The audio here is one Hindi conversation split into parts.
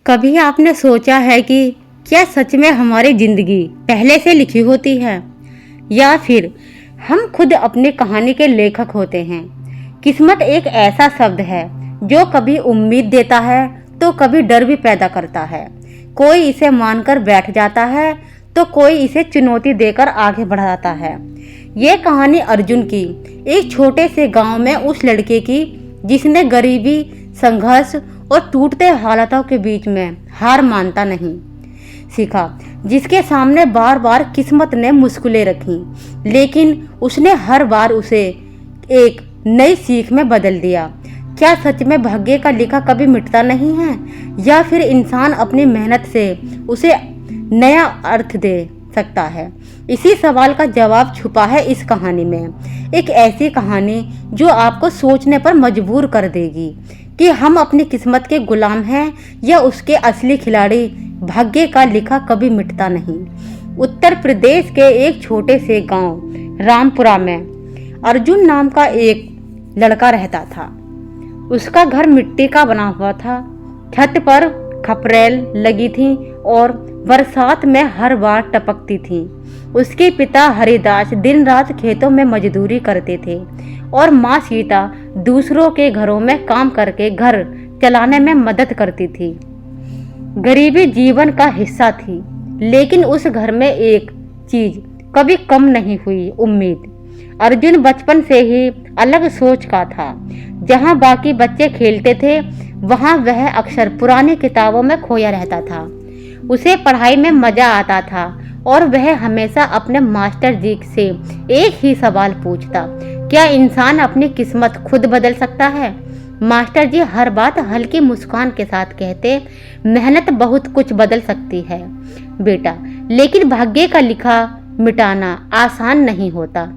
कभी आपने सोचा है कि क्या सच में हमारी जिंदगी पहले से लिखी होती है या फिर हम खुद अपनी कहानी के लेखक होते हैं। किस्मत एक ऐसा शब्द है जो कभी उम्मीद देता है तो कभी डर भी पैदा करता है। कोई इसे मानकर बैठ जाता है तो कोई इसे चुनौती देकर आगे बढ़ाता है। ये कहानी अर्जुन की, एक छोटे से गांव में उस लड़के की जिसने गरीबी, संघर्ष और टूटते हालातों के बीच में हार मानता नहीं सीखा, जिसके सामने बार बार किस्मत ने मुश्किलें रखी, लेकिन उसने हर बार उसे एक नई सीख में बदल दिया। क्या सच में भाग्य का लिखा कभी मिटता नहीं है या फिर इंसान अपनी मेहनत से उसे नया अर्थ दे सकता है? इसी सवाल का जवाब छुपा है इस कहानी में। एक ऐसी कहानी जो आपको सोचने पर मजबूर कर देगी कि हम अपनी किस्मत के गुलाम हैं या उसके असली खिलाड़ी। भाग्य का लिखा कभी मिटता नहीं। उत्तर प्रदेश के एक छोटे से गांव रामपुरा में अर्जुन नाम का एक लड़का रहता था। उसका घर मिट्टी का बना हुआ था। छत पर खपरेल लगी थी और बरसात में हर बार टपकती थी। उसके पिता हरिदास दिन रात खेतों में मजदूरी करते थे और माँ सीता दूसरों के घरों में काम करके घर चलाने में मदद करती थी। गरीबी जीवन का हिस्सा थी, लेकिन उस घर में एक चीज कभी कम नहीं हुई, उम्मीद। अर्जुन बचपन से ही अलग सोच का था। जहाँ बाकी बच्चे खेलते थे वहाँ वह अक्सर पुरानी किताबों में खोया रहता था। उसे पढ़ाई में मजा आता था और वह हमेशा अपने मास्टर जी से एक ही सवाल पूछता, क्या इंसान अपनी किस्मत खुद बदल सकता है? मास्टर जी हर बात हल्की मुस्कान के साथ कहते, मेहनत बहुत कुछ बदल सकती है बेटा, लेकिन भाग्य का लिखा मिटाना आसान नहीं होता।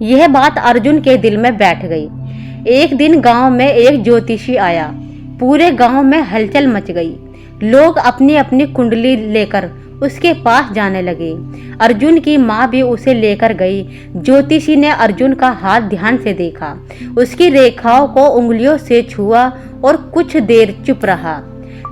यह बात अर्जुन के दिल में बैठ गई। एक दिन गांव में एक ज्योतिषी आया। पूरे गांव में हलचल मच गई। लोग अपनी अपनी कुंडली लेकर उसके पास जाने लगे। अर्जुन की माँ भी उसे लेकर गई। ज्योतिषी ने अर्जुन का हाथ ध्यान से देखा, उसकी रेखाओं को उंगलियों से छुआ और कुछ देर चुप रहा।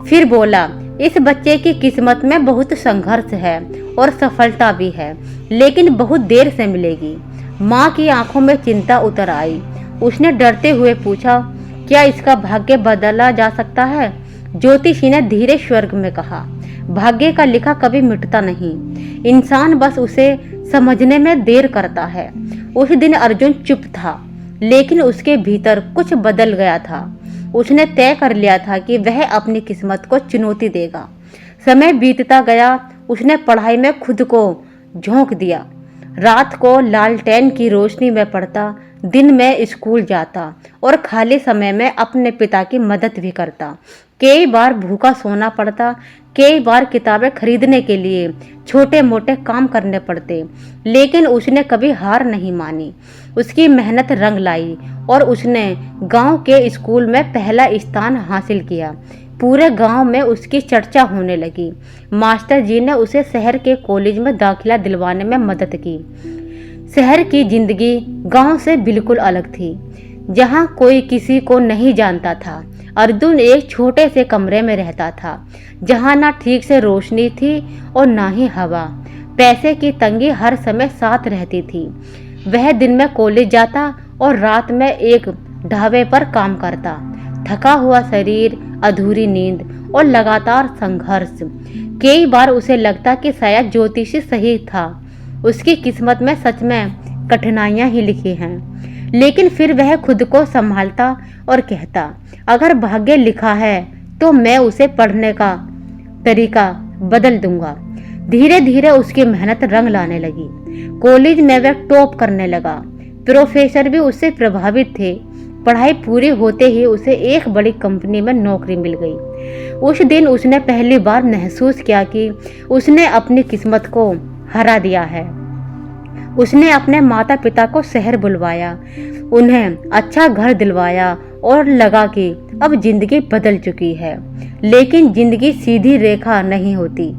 फिर बोला, इस बच्चे की किस्मत में बहुत संघर्ष है और सफलता भी है, लेकिन बहुत देर से मिलेगी। माँ की आंखों में चिंता उतर आई। उसने डरते हुए पूछा, क्या इसका भाग्य बदला जा सकता है? ज्योतिषी ने धीरे स्वर में कहा, भाग्य का लिखा कभी मिटता नहीं, इंसान बस उसे समझने में देर करता है। उस दिन अर्जुन चुप था, लेकिन उसके भीतर कुछ बदल गया था। उसने तय कर लिया था कि वह अपनी किस्मत को चुनौती देगा। समय बीतता गया। उसने पढ़ाई में खुद को झोंक दिया। रात को लालटेन की रोशनी में पढ़ता, दिन में स्कूल जाता और खाली समय में अपने पिता की मदद भी करता। कई बार भूखा सोना पड़ता, कई बार किताबें खरीदने के लिए छोटे मोटे काम करने पड़ते, लेकिन उसने कभी हार नहीं मानी। उसकी मेहनत रंग लाई और उसने गांव के स्कूल में पहला स्थान हासिल किया। पूरे गांव में उसकी चर्चा होने लगी। मास्टर जी ने उसे शहर के कॉलेज में दाखिला दिलवाने में मदद की। शहर की जिंदगी गांव से बिल्कुल अलग थी, जहां कोई किसी को नहीं जानता था। अर्जुन एक छोटे से कमरे में रहता था, जहां ना ठीक से रोशनी थी और ना ही हवा। पैसे की तंगी हर समय साथ रहती थी। वह दिन में कॉलेज जाता और रात में एक ढाबे पर काम करता। थका हुआ शरीर, अधूरी नींद और लगातार संघर्ष। कई बार उसे लगता कि शायद ज्योतिषी सही था, उसकी किस्मत में सच में कठिनाइयां ही लिखी हैं। लेकिन फिर वह खुद को संभालता और कहता, अगर भाग्य लिखा है तो मैं उसे पढ़ने का तरीका बदल दूंगा। धीरे धीरे उसकी मेहनत रंग लाने लगी। कॉलेज में वह टॉप करने लगा। प्रोफेसर भी उससे प्रभावित थे। पढ़ाई पूरी होते ही उसे एक बड़ी कंपनी में नौकरी मिल गई। उस दिन उसने पहली बार महसूस किया कि उसने अपनी किस्मत को हरा दिया है। उसने अपने माता पिता को शहर बुलवाया, उन्हें अच्छा घर दिलवाया और लगा कि अब जिंदगी बदल चुकी है। लेकिन जिंदगी सीधी रेखा नहीं होती।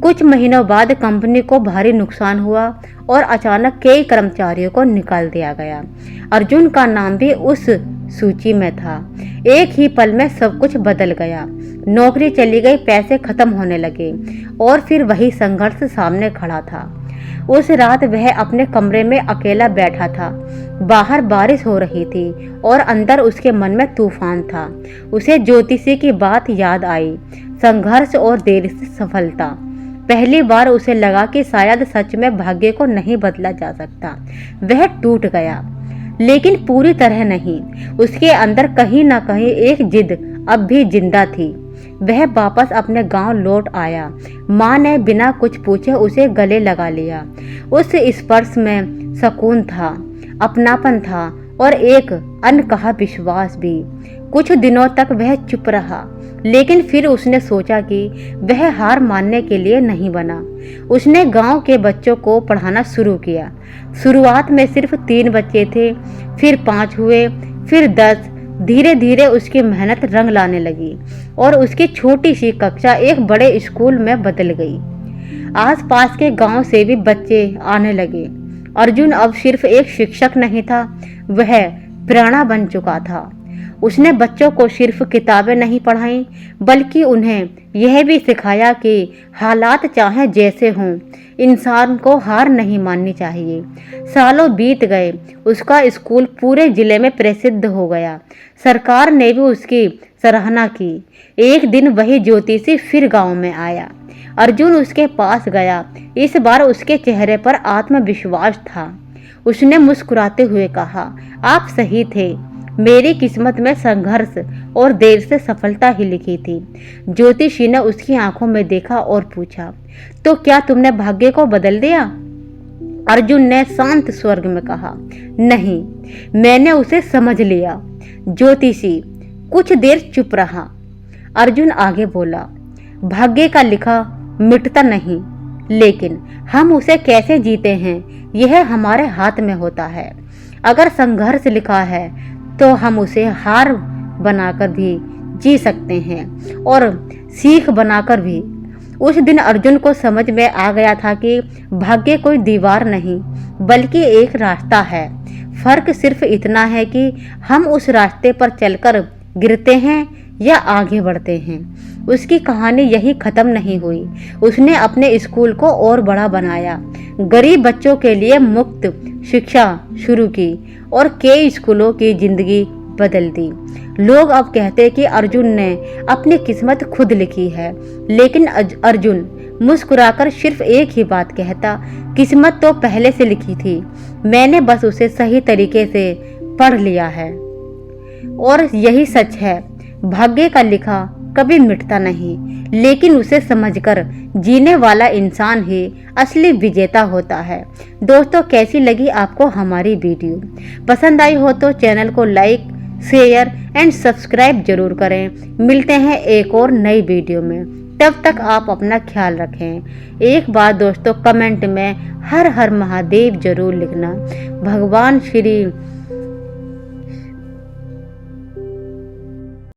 कुछ महीनों बाद कंपनी को भारी नुकसान हुआ और अचानक कई कर्मचारियों को निकाल दिया गया। अर्जुन का नाम भी उस सूची में था। एक ही पल में सब कुछ बदल गया। नौकरी चली गई, पैसे खत्म होने लगे और फिर वही संघर्ष सामने खड़ा था। उस रात वह अपने कमरे में अकेला बैठा था। बाहर बारिश हो रही थी और अंदर उसके मन में तूफान था। उसे ज्योतिषी की बात याद आई, संघर्ष और देर से सफलता। पहली बार उसे लगा कि शायद सच में भाग्य को नहीं बदला जा सकता। वह टूट गया, लेकिन पूरी तरह नहीं। उसके अंदर कहीं ना कहीं एक जिद अब भी जिंदा थी। वह वापस अपने गांव लौट आया। माँ ने बिना कुछ पूछे उसे गले लगा लिया। उस स्पर्श में सुकून था, अपनापन था और एक अनकहा विश्वास भी। कुछ दिनों तक वह चुप रहा, लेकिन फिर उसने सोचा कि वह हार मानने के लिए नहीं बना। उसने गांव के बच्चों को पढ़ाना शुरू किया। शुरुआत में सिर्फ 3 बच्चे थे, फिर 5 हुए, फिर 10। धीरे धीरे उसकी मेहनत रंग लाने लगी और उसकी छोटी सी कक्षा एक बड़े स्कूल में बदल गई। आसपास के गांव से भी बच्चे आने लगे। अर्जुन अब सिर्फ एक शिक्षक नहीं था, वह प्रेरणा बन चुका था। उसने बच्चों को सिर्फ किताबें नहीं पढ़ाई, बल्कि उन्हें यह भी सिखाया कि हालात चाहे जैसे हों, इंसान को हार नहीं माननी चाहिए। सालों बीत गए, उसका स्कूल पूरे जिले में प्रसिद्ध हो गया। सरकार ने भी उसकी सराहना की। एक दिन वही ज्योतिषी फिर गांव में आया। अर्जुन उसके पास गया। इस बार उसके चेहरे पर आत्मविश्वास था। उसने मुस्कुराते हुए कहा, आप सही थे, मेरी किस्मत में संघर्ष और देर से सफलता ही लिखी थी। ज्योतिषी ने उसकी आंखों में देखा और पूछा, तो क्या तुमने भाग्य को बदल दिया? अर्जुन ने शांत स्वर में कहा, नहीं, मैंने उसे समझ लिया। ज्योतिषी कुछ देर चुप रहा। अर्जुन आगे बोला, भाग्य का लिखा मिटता नहीं, लेकिन हम उसे कैसे जीते हैं यह हमारे हाथ में होता है। अगर संघर्ष लिखा है तो हम उसे हार बनाकर भी जी सकते हैं और सीख बनाकर भी। उस दिन अर्जुन को समझ में आ गया था कि भाग्य कोई दीवार नहीं, बल्कि एक रास्ता है। फर्क सिर्फ इतना है कि हम उस रास्ते पर चलकर गिरते हैं या आगे बढ़ते हैं। उसकी कहानी यही खत्म नहीं हुई। उसने अपने स्कूल को और बड़ा बनाया, गरीब बच्चों के लिए मुफ्त शिक्षा शुरू की और कई स्कूलों की जिंदगी बदल दी। लोग अब कहते हैं कि अर्जुन ने अपनी किस्मत खुद लिखी है, लेकिन अर्जुन मुस्कुराकर सिर्फ एक ही बात कहता, किस्मत तो पहले से लिखी थी, मैंने बस उसे सही तरीके से पढ़ लिया है। और यही सच है, भाग्य का लिखा कभी मिटता नहीं, लेकिन उसे समझकर जीने वाला इंसान ही असली विजेता होता है। दोस्तों, कैसी लगी आपको हमारी वीडियो? पसंद आई हो तो चैनल को लाइक, शेयर एंड सब्सक्राइब जरूर करें। मिलते हैं एक और नई वीडियो में, तब तक आप अपना ख्याल रखें। एक बार दोस्तों, कमेंट में हर हर महादेव जरूर लिखना। भगवान श्री